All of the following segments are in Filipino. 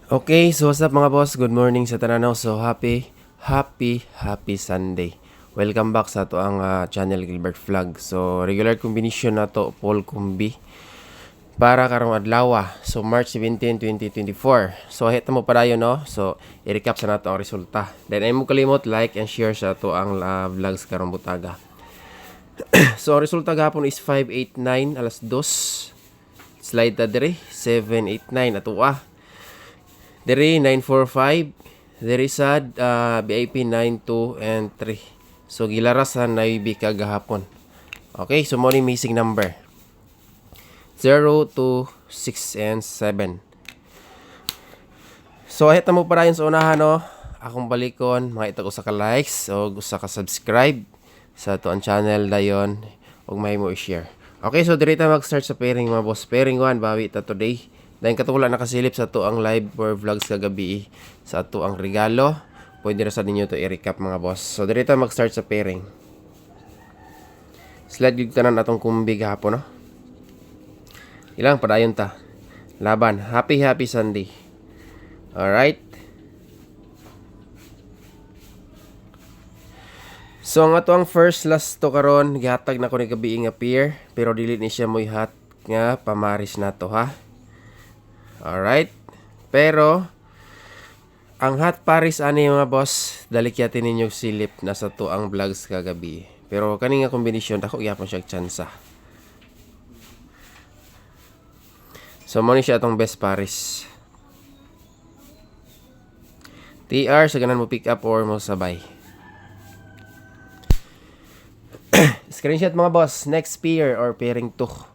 Okay, so what's up mga boss? Good morning sa tananaw. So happy Sunday. Welcome back sa to ang channel Gilbert Vlog. So regular combination na to Paul Kumbi para karong adlaw. So March 17, 2024. So hita mo pa dayon no. So i-recap sa nato ang resulta. Then ay mo kalimot like and share sa to ang vlogs karong butaga. So ang resulta gapon is 589 alas 2. Slide ta dire 789 ato Diri 945, diri sad BIP 92 and 3. So gilarasan na ibi kagahapon. Okay, so mo ni missing number. 0, 2, 6 and 7. So ahit na mo para yun sa unahan no. Akong balikon, mga itag usa ka likes o usa ka subscribe sa to ang channel dayon ug may mo i-share. Okay, so diri ta mag-start sa pairing mga boss. Pairing 1 bawi ta today. Dahil katulad nakasilip sa to ang live or vlogs kagabi sa to ang regalo. Pwede ra sa ninyo to i-recap mga boss. So dito mag-start sa pairing. Slide gid tanan atong kumbi gahapon no. Ilang padayon ta. Laban. Happy Sunday. Alright. So ang ato ang first last to karon gihatag na ko ni gabi nga pair pero dili ni siya mo ihat nga pamaris na to ha. Alright. Pero ang hot paris ani mga boss, dalikyatin ninyo silip na sa to ang vlogs kagabi. Pero kani nga kombinasyon dako gyapon siya tsansa. So mo ni siya atong best paris. TR sa ganan mo pick up or mo sabay. Screenshot mga boss, next pair or pairing 2.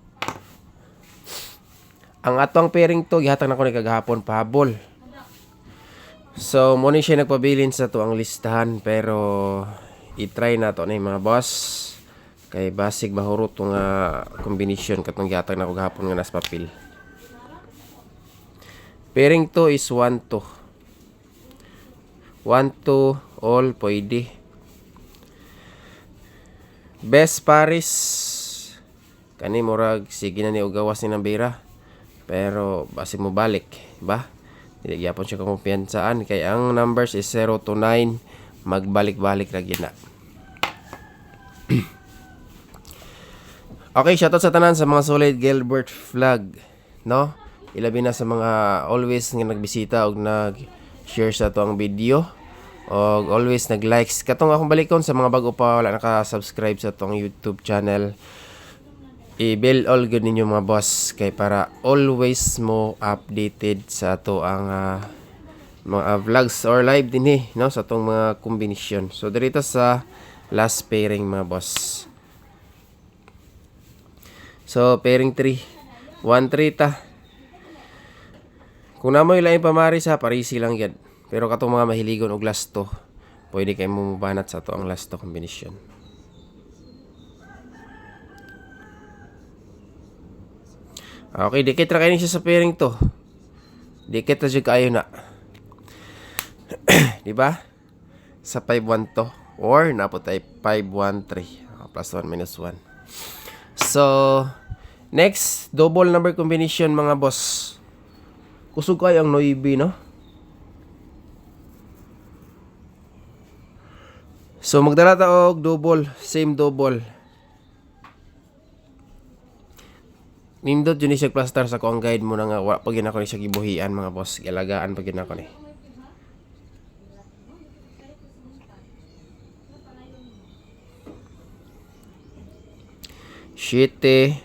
Ang atong pairing to gihatag na ko ni kagahapon pahabol. So mo ni siya nagpabilin sa to ang listahan pero i-try na to ni mga boss. Kay basig mahurot tong combination katong gihatag na ko gahapon nga nas papel. Pairing to is 1 2. 1 2 all pwede. Best paris kani murag sige na ni ugawas ni ng bira. Pero base mo balik, ba? Dili gyapon siya kumpiyansaan kay ang numbers is 0 to 9, magbalik-balik ra gyud na. Okay, shoutout sa tanan sa mga solid Gilbert Vlog, no? Ilabi na sa mga always nga nagbisita og nag-share sa to ang video og always nag-likes. Katong akong balikon sa mga bago pa wala naka-subscribe sa tong YouTube channel. I-bell all good ninyo mga boss kay para always mo updated sa ato ang mga vlogs or live din no sa atong mga kombinasyon. So dito sa last pairing mga boss. So pairing 3 1-3 ta. Kung namoy lain pamari sa parisi lang yan. Pero katong mga mahiligon og last to, pwede kay mo mubanat sa ato ang last to kombinasyon. Okay, dikit ra kayo siya sa pairing to. Dikit ra jud kayo na. Di ba? Sa 5-1 to. Or napot ay 5-1-3. Plus 1 minus 1. So, next, double number combination mga boss. Kusog kayo ang noibi, no? So, magdala ta og double. Same double. Nindot yun siya plaster sa ko ang guide mo na nga wala pag ako ni siya gibuhian mga boss. Ilagaan pag ako ni. Siete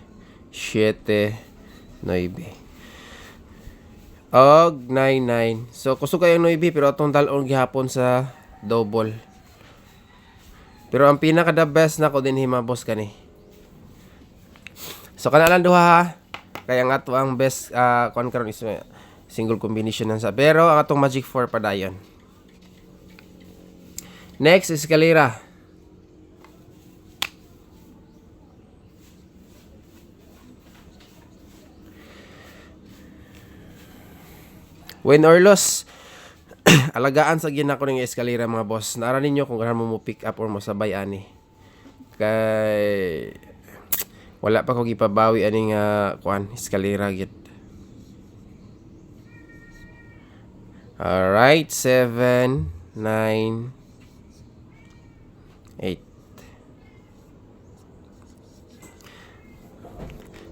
9 og 9 9. So kusog kayo 9 pero atong dalon gihapon sa double. Pero ang pinaka the best na ko din hima boss kani. So kanalan duha ha. Kaya nga to ang best kon karon is single combination nan sa. Pero ang atong Magic 4 pa dayon. Next is escalera. Win or loss, alagaan sa ginako ning escalera mga boss. Naara ninyo kung gaano mo pick up or mo sabay ani. Kay wala pa ko gipabawi ani nga kuan eskalera gid. Alright, 7, 9, 8.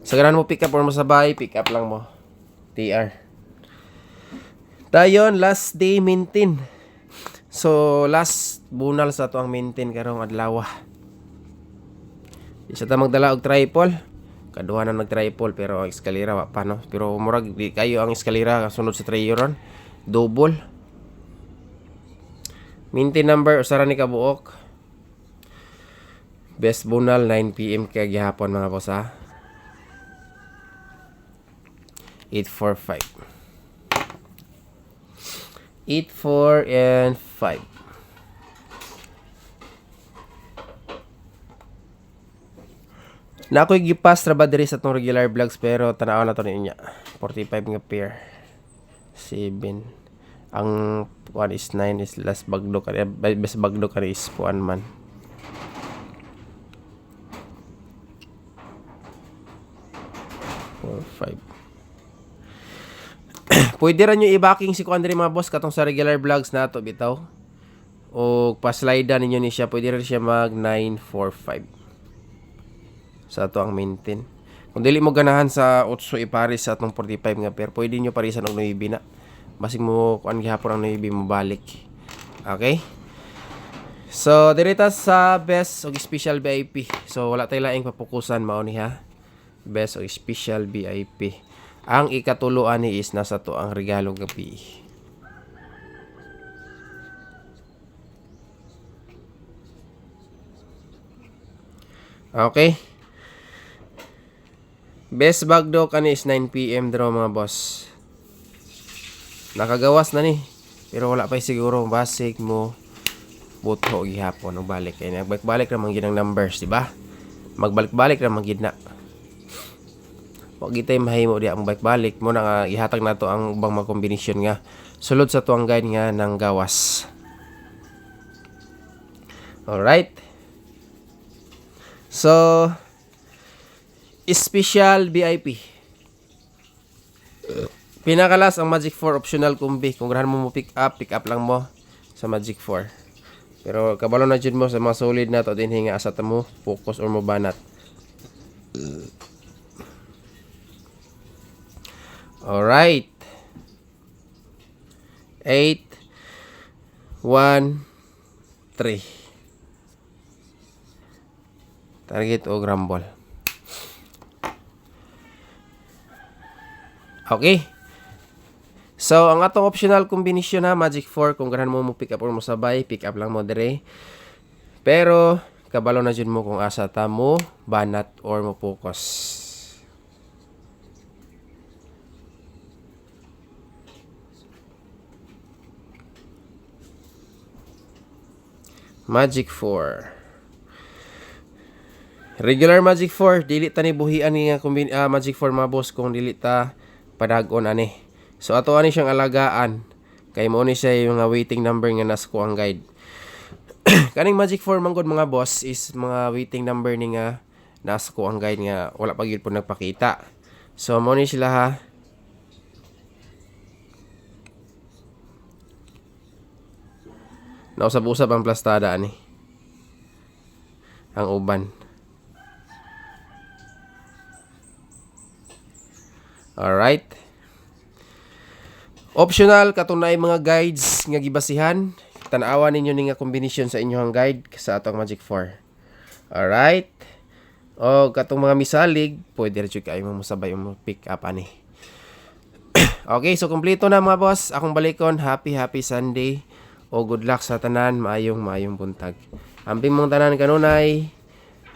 Sa ganun mo pick up or masabay, pick up lang mo. TR. Dayon, last day maintain. So, last bunal sa to ang maintain karong adlaw. Isa ta magdala og triple. Kaduha na nag-triple pero ang eskalera wa pa no. Pero murag di kayo ang eskalera sunod sa trio ron. Double. Maintain number usara ni kabuok. Best bunal 9 PM kay gihapon mga boss ha. 845. 8, 4, and 5. Na ako'y gipas traba diri sa tong regular vlogs pero tanaw na to niya. 45 nga pair. 7. Ang 1 is 9 is last bagdo ka. Best bagdo ka is 1 man. Five. Pwede rin nyo i-backing si Kuandre mga boss katong sa regular vlogs na to bitaw. O pa-slide ninyo ni siya. Pwede rin siya mag 945. Sa to ang maintain. Kung dili mo ganahan sa 8 iparis sa atong 45 nga pair, pwede nyo parisan og 9 na. Basig mo kuan gihapon ang 9 mo balik. Okay? So, direta sa best og special VIP. So, wala tayo laing papukusan mao ni ha. Best og special VIP. Ang ikatuluan ni is nasa to ang regalo gabi. Okay. Best bagdo kani is 9 PM draw mga boss. Nakagawas na ni. Pero wala pa siguro basic mo buto gihapon og balik kay nagbalik-balik ra man gid ang numbers, di ba? Magbalik-balik ra man gid na. Wa gitay mahimo di ang balik-balik mo na nga ihatag nato ang ubang mga kombinasyon nga sulod sa tuang guide nga ng gawas. Alright. So, special VIP. Pinakalas ang Magic 4 optional kumbi. Kung ganahan mo pick up lang mo sa Magic 4. Pero kabalo na jud mo sa mga solid na to din hinga asa mo focus or mo banat. Alright. 8, 1, 3. Target o grumble. Okay. So, ang atong optional combination na Magic 4, kung ganahan mo pick up or mo sabay, pick up lang mo dire. Pero, kabalo na jud mo kung asa ta mo banat or mo focus. Magic 4. Regular Magic 4, dili ta ni buhian ni nga Magic 4 mga boss kung dili ta padag-on ani. So ato ani siyang alagaan kay mo ni siya yung waiting number nga nas ko ang guide. Kaning Magic 4 manggod mga boss is mga waiting number ni nga nas ko ang guide nga wala pa gyud po nagpakita. So mo ni sila ha. Nausap-usap ang plastada ani. Ang uban. Alright. Optional katunay mga guides nga gibasihan. Tan-awan ninyo ni nga combination sa inyong guide sa atong Magic 4. Alright. O katong mga misalig, pwede rin kayo mo sabay mo pick up ani. Okay, so kompleto na mga boss. Akong balikon, happy Sunday. O good luck sa tanan, maayong buntag. Amping mong tanan kanunay.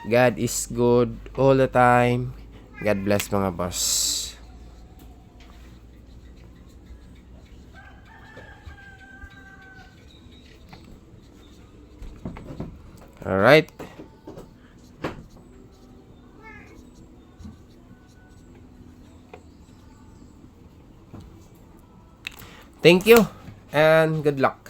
God is good all the time. God bless mga boss. Alright. Thank you and good luck.